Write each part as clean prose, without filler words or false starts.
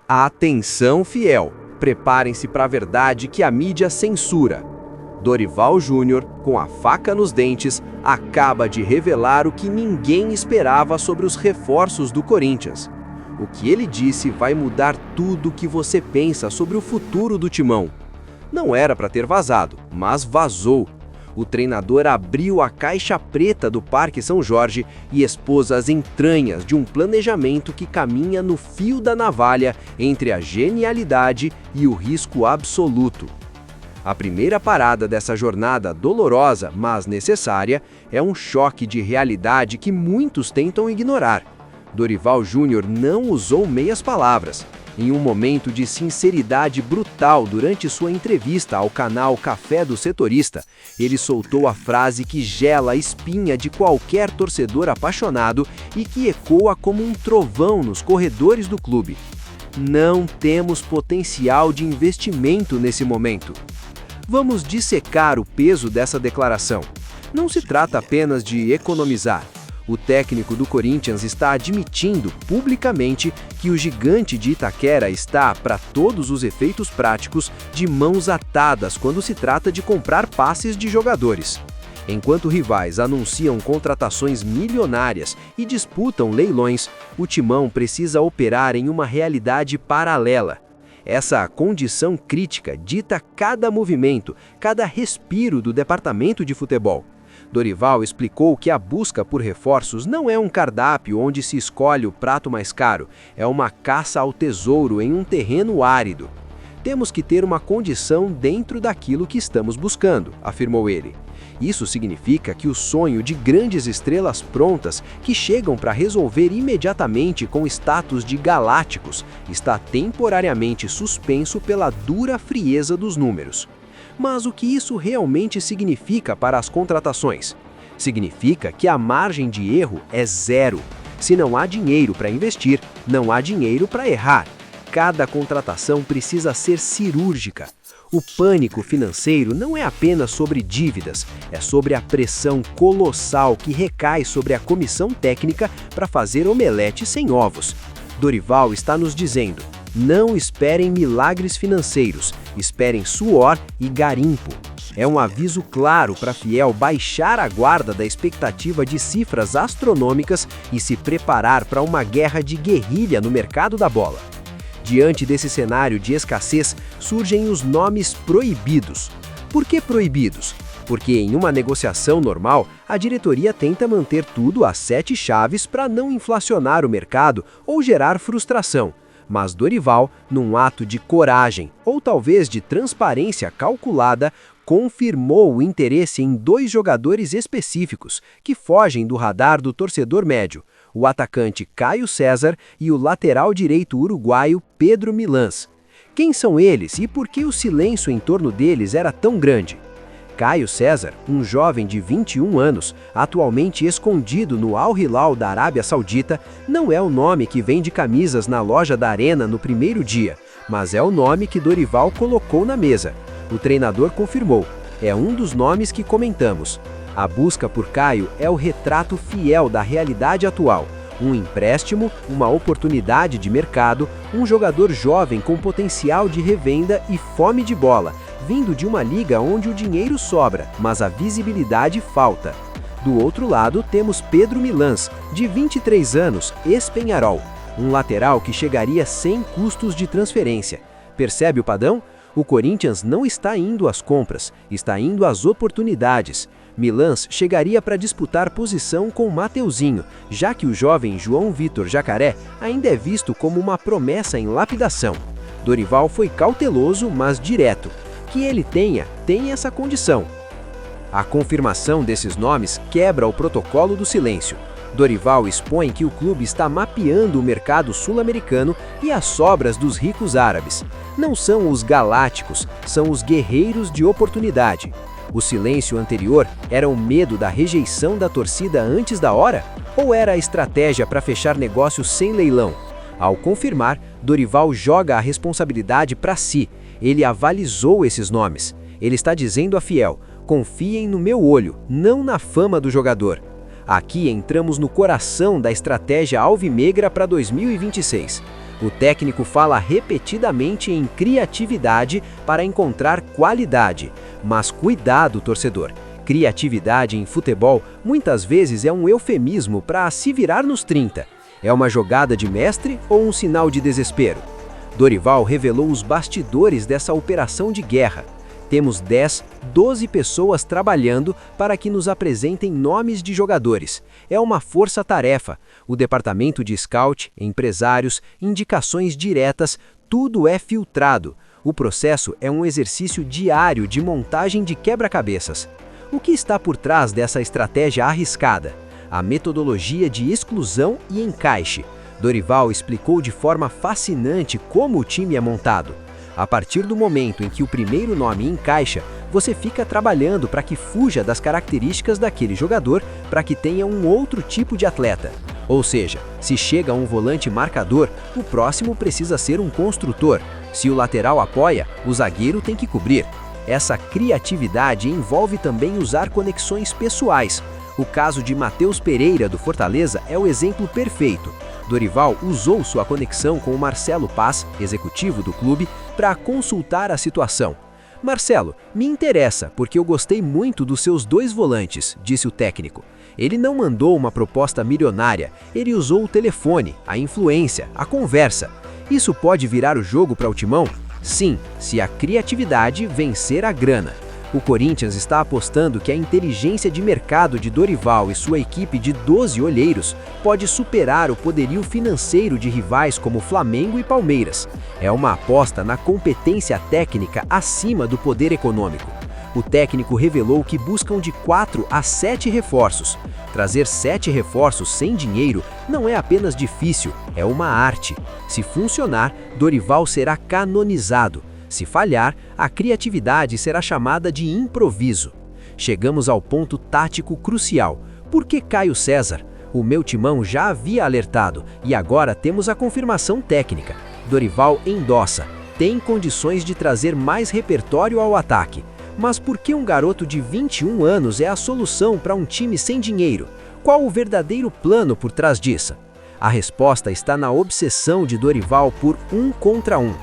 Atenção, fiel! Preparem-se para a verdade que a mídia censura. Dorival Júnior, com a faca nos dentes, acaba de revelar o que ninguém esperava sobre os reforços do Corinthians. O que ele disse vai mudar tudo o que você pensa sobre o futuro do Timão. Não era para ter vazado, mas vazou. O treinador abriu a caixa preta do Parque São Jorge e expôs as entranhas de um planejamento que caminha no fio da navalha entre a genialidade e o risco absoluto. A primeira parada dessa jornada dolorosa, mas necessária, é um choque de realidade que muitos tentam ignorar. Dorival Júnior não usou meias palavras. Em um momento de sinceridade brutal durante sua entrevista ao canal Café do Setorista, ele soltou a frase que gela a espinha de qualquer torcedor apaixonado e que ecoa como um trovão nos corredores do clube. Não temos potencial de investimento nesse momento. Vamos dissecar o peso dessa declaração. Não se trata apenas de economizar. O técnico do Corinthians está admitindo publicamente que o gigante de Itaquera está, para todos os efeitos práticos, de mãos atadas quando se trata de comprar passes de jogadores. Enquanto rivais anunciam contratações milionárias e disputam leilões, o Timão precisa operar em uma realidade paralela. Essa condição crítica dita cada movimento, cada respiro do departamento de futebol. Dorival explicou que a busca por reforços não é um cardápio onde se escolhe o prato mais caro, é uma caça ao tesouro em um terreno árido. Temos que ter uma condição dentro daquilo que estamos buscando, afirmou ele. Isso significa que o sonho de grandes estrelas prontas, que chegam para resolver imediatamente com status de galácticos, está temporariamente suspenso pela dura frieza dos números. Mas o que isso realmente significa para as contratações? Significa que a margem de erro é zero. Se não há dinheiro para investir, não há dinheiro para errar. Cada contratação precisa ser cirúrgica. O pânico financeiro não é apenas sobre dívidas, é sobre a pressão colossal que recai sobre a comissão técnica para fazer omelete sem ovos. Dorival está nos dizendo: não esperem milagres financeiros, esperem suor e garimpo. É um aviso claro para fiel baixar a guarda da expectativa de cifras astronômicas e se preparar para uma guerra de guerrilha no mercado da bola. Diante desse cenário de escassez, surgem os nomes proibidos. Por que proibidos? Porque em uma negociação normal, a diretoria tenta manter tudo às 7 chaves para não inflacionar o mercado ou gerar frustração. Mas Dorival, num ato de coragem, ou talvez de transparência calculada, confirmou o interesse em 2 jogadores específicos, que fogem do radar do torcedor médio, o atacante Caio César e o lateral direito uruguaio Pedro Milans. Quem são eles e por que o silêncio em torno deles era tão grande? Caio César, um jovem de 21 anos, atualmente escondido no Al Hilal da Arábia Saudita, não é o nome que vende camisas na loja da Arena no primeiro dia, mas é o nome que Dorival colocou na mesa. O treinador confirmou, é um dos nomes que comentamos. A busca por Caio é o retrato fiel da realidade atual. Um empréstimo, uma oportunidade de mercado, um jogador jovem com potencial de revenda e fome de bola, vindo de uma liga onde o dinheiro sobra, mas a visibilidade falta. Do outro lado, temos Pedro Milans, de 23 anos, ex-Peñarol, um lateral que chegaria sem custos de transferência. Percebe o padrão? O Corinthians não está indo às compras, está indo às oportunidades. Milans chegaria para disputar posição com Mateuzinho, já que o jovem João Vitor Jacaré ainda é visto como uma promessa em lapidação. Dorival foi cauteloso, mas direto. Que ele tem essa condição. A confirmação desses nomes quebra o protocolo do silêncio. Dorival expõe que o clube está mapeando o mercado sul-americano e as sobras dos ricos árabes. Não são os galácticos, são os guerreiros de oportunidade. O silêncio anterior era o medo da rejeição da torcida antes da hora? Ou era a estratégia para fechar negócios sem leilão? Ao confirmar, Dorival joga a responsabilidade para si. Ele avalizou esses nomes. Ele está dizendo a fiel: confiem no meu olho, não na fama do jogador. Aqui entramos no coração da estratégia alvinegra para 2026. O técnico fala repetidamente em criatividade para encontrar qualidade. Mas cuidado, torcedor! Criatividade em futebol muitas vezes é um eufemismo para se virar nos 30. É uma jogada de mestre ou um sinal de desespero? Dorival revelou os bastidores dessa operação de guerra. Temos 10, 12 pessoas trabalhando para que nos apresentem nomes de jogadores. É uma força-tarefa. O departamento de scout, empresários, indicações diretas, tudo é filtrado. O processo é um exercício diário de montagem de quebra-cabeças. O que está por trás dessa estratégia arriscada? A metodologia de exclusão e encaixe. Dorival explicou de forma fascinante como o time é montado. A partir do momento em que o primeiro nome encaixa, você fica trabalhando para que fuja das características daquele jogador para que tenha um outro tipo de atleta. Ou seja, se chega um volante marcador, o próximo precisa ser um construtor. Se o lateral apoia, o zagueiro tem que cobrir. Essa criatividade envolve também usar conexões pessoais. O caso de Matheus Pereira, do Fortaleza, é o exemplo perfeito. Dorival usou sua conexão com o Marcelo Paz, executivo do clube, para consultar a situação. "Marcelo, me interessa porque eu gostei muito dos seus 2 volantes", disse o técnico. Ele não mandou uma proposta milionária, ele usou o telefone, a influência, a conversa. Isso pode virar o jogo para o Timão? Sim, se a criatividade vencer a grana. O Corinthians está apostando que a inteligência de mercado de Dorival e sua equipe de 12 olheiros pode superar o poderio financeiro de rivais como Flamengo e Palmeiras. É uma aposta na competência técnica acima do poder econômico. O técnico revelou que buscam de 4 a 7 reforços. Trazer 7 reforços sem dinheiro não é apenas difícil, é uma arte. Se funcionar, Dorival será canonizado. Se falhar, a criatividade será chamada de improviso. Chegamos ao ponto tático crucial. Por que Caio César? O meu timão já havia alertado e agora temos a confirmação técnica. Dorival endossa. Tem condições de trazer mais repertório ao ataque. Mas por que um garoto de 21 anos é a solução para um time sem dinheiro? Qual o verdadeiro plano por trás disso? A resposta está na obsessão de Dorival por 1 contra 1.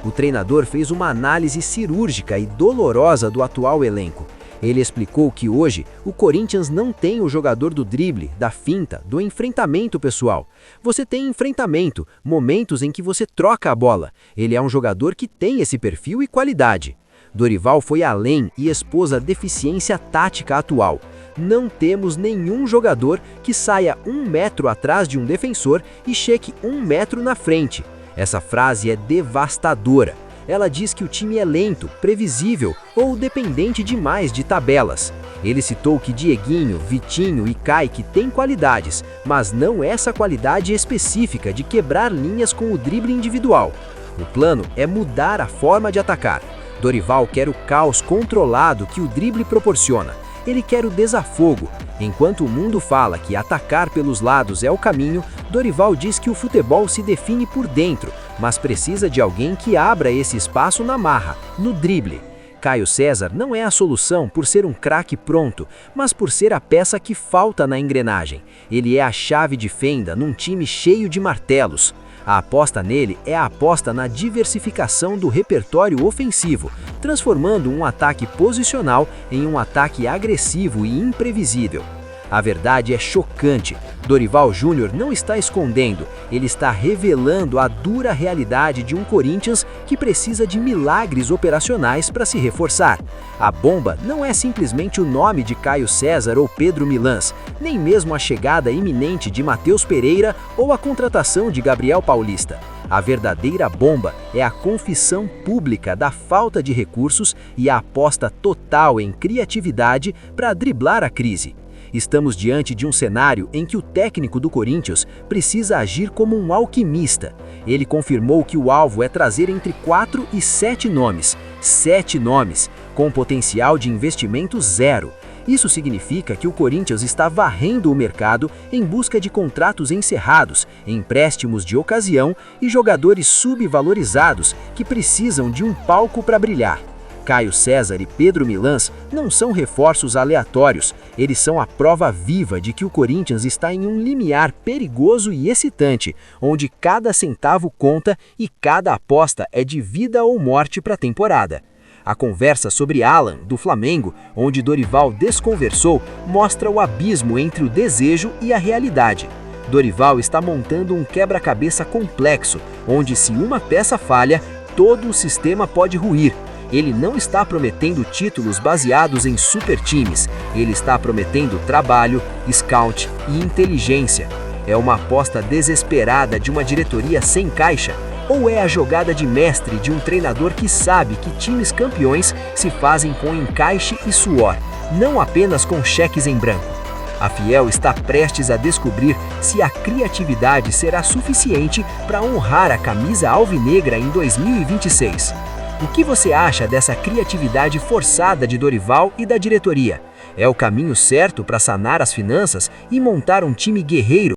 O treinador fez uma análise cirúrgica e dolorosa do atual elenco. Ele explicou que hoje o Corinthians não tem o jogador do drible, da finta, do enfrentamento pessoal. Você tem enfrentamento, momentos em que você troca a bola. Ele é um jogador que tem esse perfil e qualidade. Dorival foi além e expôs a deficiência tática atual. Não temos nenhum jogador que saia 1 metro atrás de um defensor e cheque 1 metro na frente. Essa frase é devastadora. Ela diz que o time é lento, previsível ou dependente demais de tabelas. Ele citou que Dieguinho, Vitinho e Kaique têm qualidades, mas não essa qualidade específica de quebrar linhas com o drible individual. O plano é mudar a forma de atacar. Dorival quer o caos controlado que o drible proporciona. Ele quer o desafogo. Enquanto o mundo fala que atacar pelos lados é o caminho, Dorival diz que o futebol se define por dentro, mas precisa de alguém que abra esse espaço na marra, no drible. Caio César não é a solução por ser um craque pronto, mas por ser a peça que falta na engrenagem. Ele é a chave de fenda num time cheio de martelos. A aposta nele é a aposta na diversificação do repertório ofensivo, transformando um ataque posicional em um ataque agressivo e imprevisível. A verdade é chocante. Dorival Júnior não está escondendo, ele está revelando a dura realidade de um Corinthians que precisa de milagres operacionais para se reforçar. A bomba não é simplesmente o nome de Caio César ou Pedro Milans, nem mesmo a chegada iminente de Matheus Pereira ou a contratação de Gabriel Paulista. A verdadeira bomba é a confissão pública da falta de recursos e a aposta total em criatividade para driblar a crise. Estamos diante de um cenário em que o técnico do Corinthians precisa agir como um alquimista. Ele confirmou que o alvo é trazer entre 4 e 7 nomes. 7 nomes, com potencial de investimento zero. Isso significa que o Corinthians está varrendo o mercado em busca de contratos encerrados, empréstimos de ocasião e jogadores subvalorizados que precisam de um palco para brilhar. Caio César e Pedro Milans não são reforços aleatórios, eles são a prova viva de que o Corinthians está em um limiar perigoso e excitante, onde cada centavo conta e cada aposta é de vida ou morte para a temporada. A conversa sobre Alan, do Flamengo, onde Dorival desconversou, mostra o abismo entre o desejo e a realidade. Dorival está montando um quebra-cabeça complexo, onde se uma peça falha, todo o sistema pode ruir. Ele não está prometendo títulos baseados em super times, ele está prometendo trabalho, scout e inteligência. É uma aposta desesperada de uma diretoria sem caixa? Ou é a jogada de mestre de um treinador que sabe que times campeões se fazem com encaixe e suor, não apenas com cheques em branco? A Fiel está prestes a descobrir se a criatividade será suficiente para honrar a camisa alvinegra em 2026. O que você acha dessa criatividade forçada de Dorival e da diretoria? É o caminho certo para sanar as finanças e montar um time guerreiro